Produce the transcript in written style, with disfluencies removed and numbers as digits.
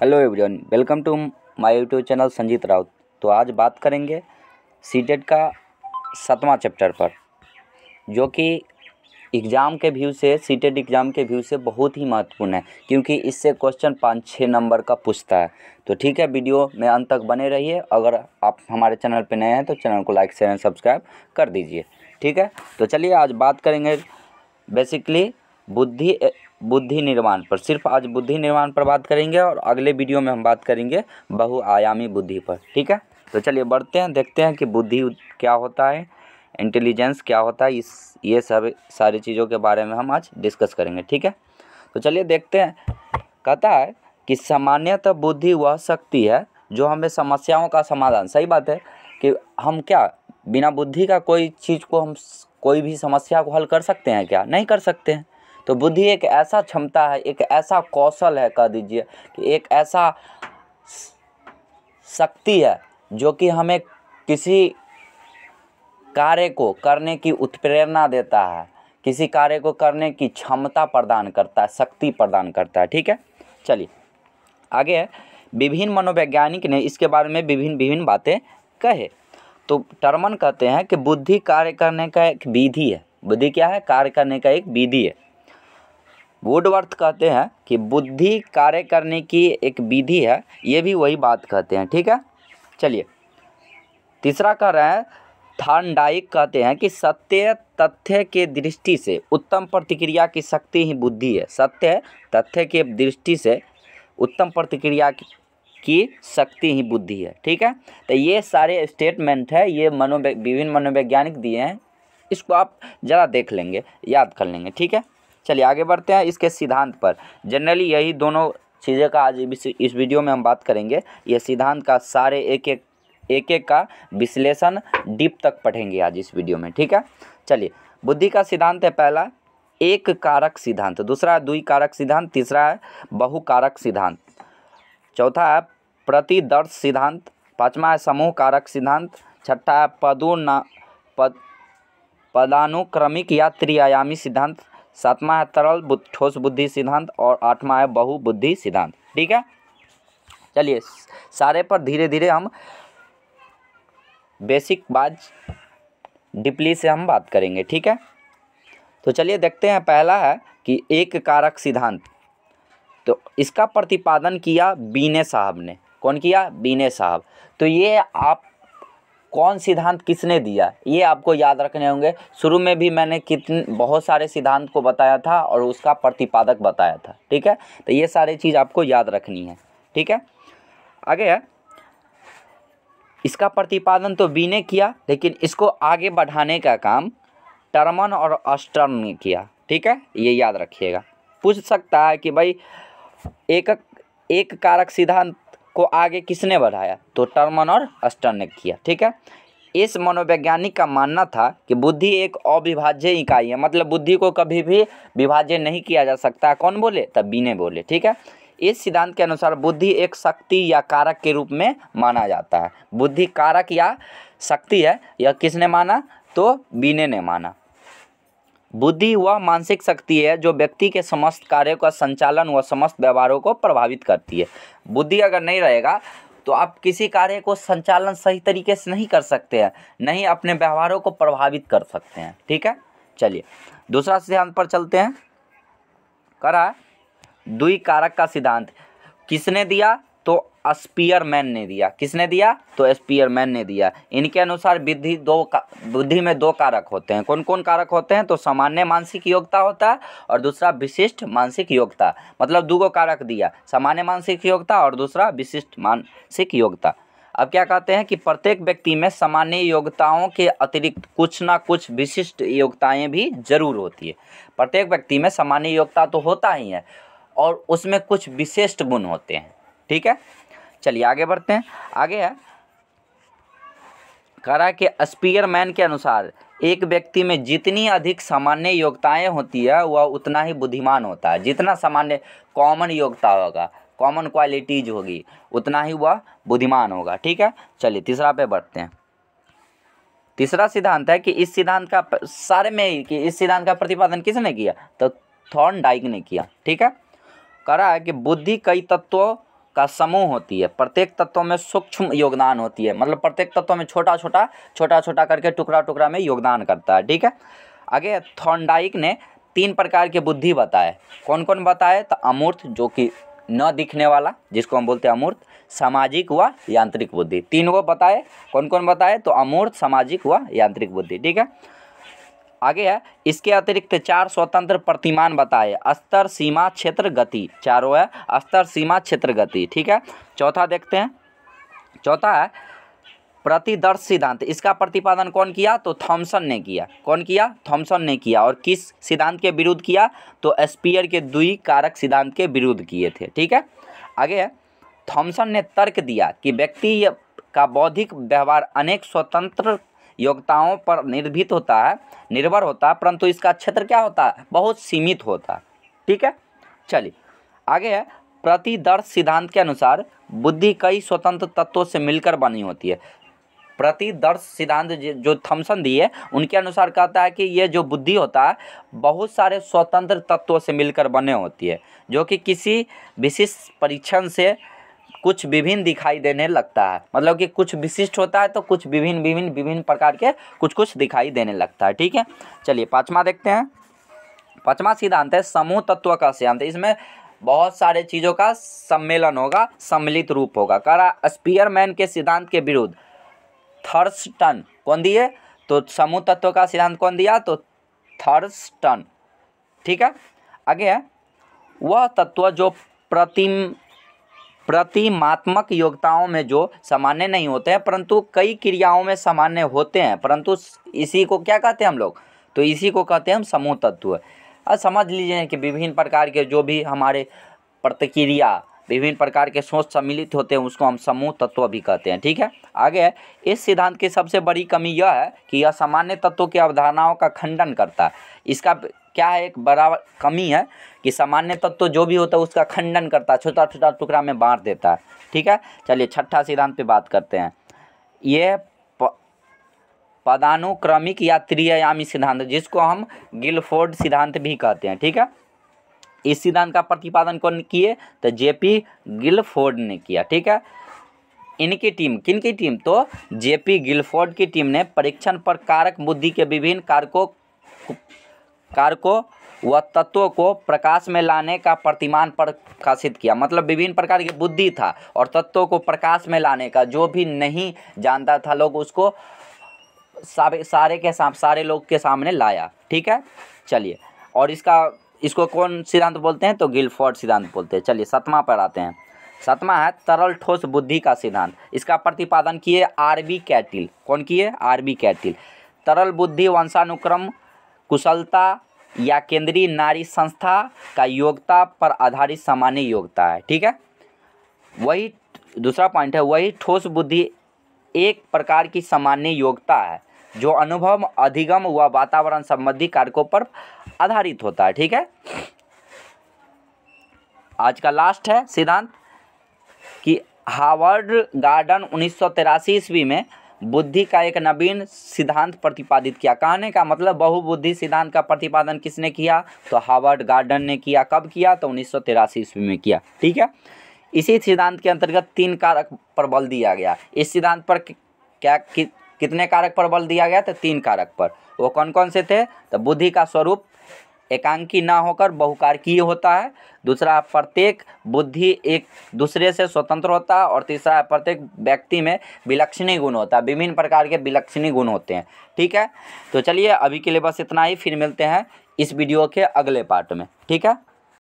Hello everyone, welcome to my YouTube channel Sanjeet Raut. तो आज बात करेंगे सीटेट का 7वां चैप्टर पर, जो कि एग्ज़ाम के व्यू से सीटेट एग्ज़ाम के व्यू से बहुत ही महत्वपूर्ण है, क्योंकि इससे क्वेश्चन 5-6 नंबर का पूछता है। तो ठीक है, वीडियो में अंत तक बने रहिए। अगर आप हमारे चैनल पर नए हैं तो चैनल को लाइक शेयर एंड सब्सक्राइब कर दीजिए। ठीक है, तो चलिए आज बात करेंगे बेसिकली बुद्धि निर्माण पर। सिर्फ आज बुद्धि निर्माण पर बात करेंगे और अगले वीडियो में हम बात करेंगे बहुआयामी बुद्धि पर। ठीक है, तो चलिए बढ़ते हैं, देखते हैं कि बुद्धि क्या होता है, इंटेलिजेंस क्या होता है। ये सब सारी चीज़ों के बारे में हम आज डिस्कस करेंगे। ठीक है, तो चलिए देखते हैं। कहता है कि सामान्यतः बुद्धि वह शक्ति है जो हमें समस्याओं का समाधान, सही बात है कि हम क्या बिना बुद्धि का कोई चीज़ को हम कोई भी समस्या को हल कर सकते हैं क्या? नहीं कर सकते हैं। तो बुद्धि एक ऐसा क्षमता है, एक ऐसा कौशल है, कह दीजिए कि एक ऐसा शक्ति है जो कि हमें किसी कार्य को करने की उत्प्रेरणा देता है, किसी कार्य को करने की क्षमता प्रदान करता है, शक्ति प्रदान करता है। ठीक है, चलिए आगे है। विभिन्न मनोवैज्ञानिक ने इसके बारे में विभिन्न बातें कहे। तो टर्मन कहते हैं कि बुद्धि कार्य करने का एक विधि है। बुद्धि क्या है? कार्य करने का एक विधि है। वुडवर्थ कहते हैं कि बुद्धि कार्य करने की एक विधि है। ये भी वही बात कहते हैं। ठीक है, चलिए तीसरा कह रहे हैं, थॉर्नडाइक कहते हैं कि सत्य तथ्य के दृष्टि से उत्तम प्रतिक्रिया की शक्ति ही बुद्धि है। सत्य तथ्य के दृष्टि से उत्तम प्रतिक्रिया की शक्ति ही बुद्धि है। ठीक है, तो ये सारे स्टेटमेंट है, ये विभिन्न मनोवैज्ञानिक दिए हैं। इसको आप ज़रा देख लेंगे, याद कर लेंगे। ठीक है, चलिए आगे बढ़ते हैं इसके सिद्धांत पर। जनरली यही दोनों चीज़ें का आज इस वीडियो में हम बात करेंगे। ये सिद्धांत का सारे एक एक का विश्लेषण डीप तक पढ़ेंगे आज इस वीडियो में। ठीक है, चलिए बुद्धि का सिद्धांत है पहला एक कारक सिद्धांत, दूसरा है द्विकारक सिद्धांत, तीसरा है बहुकारक सिद्धांत, चौथा है प्रतिदर्श सिद्धांत, पाँचवा है समूह कारक सिद्धांत, छठा है पदानुक्रमिक या त्रिआयामी सिद्धांत, सातवां है तरल ठोस बुद्धि सिद्धांत और आठवां है बहुबुद्धि सिद्धांत। ठीक है, चलिए सारे पर धीरे धीरे हम बेसिक बात डीपली से हम बात करेंगे। ठीक है, तो चलिए देखते हैं। पहला है कि एक कारक सिद्धांत। तो इसका प्रतिपादन किया बीने साहब ने। कौन किया? बीने साहब। तो ये आप कौन सिद्धांत किसने दिया, ये आपको याद रखने होंगे। शुरू में भी मैंने बहुत सारे सिद्धांत को बताया था और उसका प्रतिपादक बताया था। ठीक है, तो ये सारी चीज़ आपको याद रखनी है। ठीक है, आगे है, इसका प्रतिपादन तो बी ने किया, लेकिन इसको आगे बढ़ाने का काम टर्मन और अस्टर्न ने किया। ठीक है, ये याद रखिएगा। पूछ सकता है कि भाई एक कारक सिद्धांत को आगे किसने बढ़ाया? तो टर्मन और अस्टर्न ने किया। ठीक है, इस मनोवैज्ञानिक का मानना था कि बुद्धि एक अविभाज्य इकाई है, मतलब बुद्धि को कभी भी विभाज्य नहीं किया जा सकता। कौन बोले? तब बी ने बोले। ठीक है, इस सिद्धांत के अनुसार बुद्धि एक शक्ति या कारक के रूप में माना जाता है। बुद्धि कारक या शक्ति है, यह किसने माना? तो बी ने माना। बुद्धि वह मानसिक शक्ति है जो व्यक्ति के समस्त कार्यों का संचालन व समस्त व्यवहारों को प्रभावित करती है। बुद्धि अगर नहीं रहेगा तो आप किसी कार्य को संचालन सही तरीके से नहीं कर सकते हैं, नहीं अपने व्यवहारों को प्रभावित कर सकते हैं। ठीक है, चलिए दूसरा सिद्धांत पर चलते हैं। करा द्विकारक का सिद्धांत किसने दिया? तो स्पीयरमैन ने दिया। किसने दिया? तो स्पीयरमैन ने दिया। इनके अनुसार बुद्धि में दो कारक होते हैं। कौन कौन कारक होते हैं? तो सामान्य मानसिक योग्यता होता है और दूसरा विशिष्ट मानसिक योग्यता। मतलब दो कारक दिया, सामान्य मानसिक योग्यता और दूसरा विशिष्ट मानसिक योग्यता। अब क्या कहते हैं कि प्रत्येक व्यक्ति में सामान्य योग्यताओं के अतिरिक्त कुछ ना कुछ विशिष्ट योग्यताएं भी जरूर होती है। प्रत्येक व्यक्ति में सामान्य योग्यता तो होता ही है और उसमें कुछ विशिष्ट गुण होते हैं। ठीक है, चलिए आगे बढ़ते हैं। आगे है, कह रहा है कि स्पीयरमैन के अनुसार एक व्यक्ति में जितनी अधिक सामान्य योग्यताएं होती है वह उतना ही बुद्धिमान होता है। जितना सामान्य कॉमन योग्यता होगा, कॉमन क्वालिटीज होगी, उतना ही वह बुद्धिमान होगा। ठीक है, चलिए तीसरा पे बढ़ते हैं। तीसरा सिद्धांत है कि इस सिद्धांत का इस सिद्धांत का प्रतिपादन किसने किया? तो थॉर्नडाइक ने किया। ठीक है, कह रहा है कि बुद्धि कई तत्वों का समूह होती है। प्रत्येक तत्वों में सूक्ष्म योगदान होती है, मतलब प्रत्येक तत्व में छोटा छोटा करके टुकड़ा में योगदान करता है। ठीक है, आगे थॉर्नडाइक ने 3 प्रकार के बुद्धि बताए। कौन कौन बताए? तो अमूर्त, जो कि न दिखने वाला, जिसको हम बोलते हैं अमूर्त, सामाजिक व यांत्रिक बुद्धि। 3 को बताए। कौन कौन बताए? तो अमूर्त, सामाजिक व यांत्रिक बुद्धि। ठीक है, आगे है इसके अतिरिक्त 4 स्वतंत्र प्रतिमान बताए। स्तर, सीमा, क्षेत्र, गति। चारों है स्तर, सीमा, क्षेत्र, गति। ठीक है, चौथा देखते हैं। चौथा है प्रतिदर्श सिद्धांत। इसका प्रतिपादन कौन किया? तो थॉमसन ने किया। कौन किया? थॉमसन ने किया। और किस सिद्धांत के विरुद्ध किया? तो स्पीयर के द्विकारक सिद्धांत के विरुद्ध किए थे। ठीक है, आगे है थॉमसन ने तर्क दिया कि व्यक्ति का बौद्धिक व्यवहार अनेक स्वतंत्र योग्यताओं पर निर्भर होता है, परंतु इसका क्षेत्र क्या होता है? बहुत सीमित होता है। ठीक है, चलिए आगे है प्रतिदर्श सिद्धांत के अनुसार बुद्धि कई स्वतंत्र तत्वों से मिलकर बनी होती है। प्रतिदर्श सिद्धांत जो थॉमसन दिए, उनके अनुसार कहता है कि ये जो बुद्धि होता है बहुत सारे स्वतंत्र तत्वों से मिलकर बने होती है, जो कि किसी विशिष्ट परीक्षण से कुछ विभिन्न दिखाई देने लगता है। मतलब कि कुछ विशिष्ट होता है तो कुछ विभिन्न प्रकार के कुछ दिखाई देने लगता है। ठीक है, चलिए 5वां देखते हैं। 5वां सिद्धांत है समूह तत्व का सिद्धांत। इसमें बहुत सारे चीज़ों का सम्मेलन होगा, सम्मिलित रूप होगा। कह रहा स्पीयरमैन के सिद्धांत के विरुद्ध थर्स्टन कौन दिए? तो समूह तत्व का सिद्धांत कौन दिया? तो थर्स्टन। ठीक है, आगे है वह तत्व जो प्रतिमात्मक योग्यताओं में जो सामान्य नहीं होते हैं परंतु कई क्रियाओं में सामान्य होते हैं, परंतु इसी को क्या कहते हैं हम लोग? तो इसी को कहते हैं हम समूह तत्व। अब समझ लीजिए कि विभिन्न प्रकार के जो भी हमारे प्रतिक्रिया, विभिन्न प्रकार के सोच सम्मिलित होते हैं, उसको हम समूह तत्व भी कहते हैं। ठीक है, आगे है इस सिद्धांत की सबसे बड़ी कमी यह है कि यह सामान्य तत्वों की अवधारणाओं का खंडन करता है। इसका क्या है? एक बड़ा कमी है कि सामान्य तत्व जो भी होता है उसका खंडन करता है, छोटा छोटा टुकड़ा में बांट देता है। ठीक है, चलिए 6ठा सिद्धांत पे बात करते हैं। ये पदानुक्रमिक या त्रिआयामी सिद्धांत, जिसको हम गिलफोर्ड सिद्धांत भी कहते हैं। ठीक है, इस सिद्धांत का प्रतिपादन कौन किए? तो जेपी गिलफोर्ड ने किया। ठीक है, इनकी टीम, किनकी टीम? तो जेपी गिलफोर्ड की टीम ने परीक्षण पर कारक बुद्धि के विभिन्न कारकों व तत्वों को प्रकाश में लाने का प्रतिमान प्रकाशित किया। मतलब विभिन्न प्रकार की बुद्धि था और तत्वों को प्रकाश में लाने का, जो भी नहीं जानता था लोग उसको सारे लोग के सामने लाया। ठीक है, चलिए और इसको कौन सिद्धांत बोलते हैं? तो गिलफोर्ड सिद्धांत बोलते हैं। चलिए 7वां पर आते हैं। 7वां है तरल ठोस बुद्धि का सिद्धांत। इसका प्रतिपादन किए आरबी कैटिल। कौन किए? R B Cattell. तरल बुद्धि वंशानुक्रम, कुशलता या केंद्रीय नाड़ी संस्था का योग्यता पर आधारित सामान्य योग्यता है। ठीक है, वही दूसरा पॉइंट है, वही ठोस बुद्धि एक प्रकार की सामान्य योग्यता है जो अनुभव, अधिगम व वातावरण संबंधी कारकों पर आधारित होता है। ठीक है, आज का लास्ट है सिद्धांत कि हार्वर्ड गार्डन 1983 ईस्वी में बुद्धि का एक नवीन सिद्धांत प्रतिपादित किया। कहने का मतलब बहुबुद्धि सिद्धांत का प्रतिपादन किसने किया? तो हार्वर्ड गार्डन ने किया। कब किया? तो 1983 ईस्वी में किया। ठीक है, इसी सिद्धांत के अंतर्गत 3 कारक पर बल दिया गया। इस सिद्धांत पर कितने कारक पर बल दिया गया? तो 3 कारक पर। वो कौन कौन से थे? तो बुद्धि का स्वरूप एकांकी ना होकर बहुकारकीय होता है। दूसरा, प्रत्येक बुद्धि एक दूसरे से स्वतंत्र होता है। और तीसरा, प्रत्येक व्यक्ति में विलक्षणी गुण होता है। विभिन्न प्रकार के विलक्षणी गुण होते हैं। ठीक है, तो चलिए अभी के लिए बस इतना ही। फिर मिलते हैं इस वीडियो के अगले पार्ट में। ठीक है।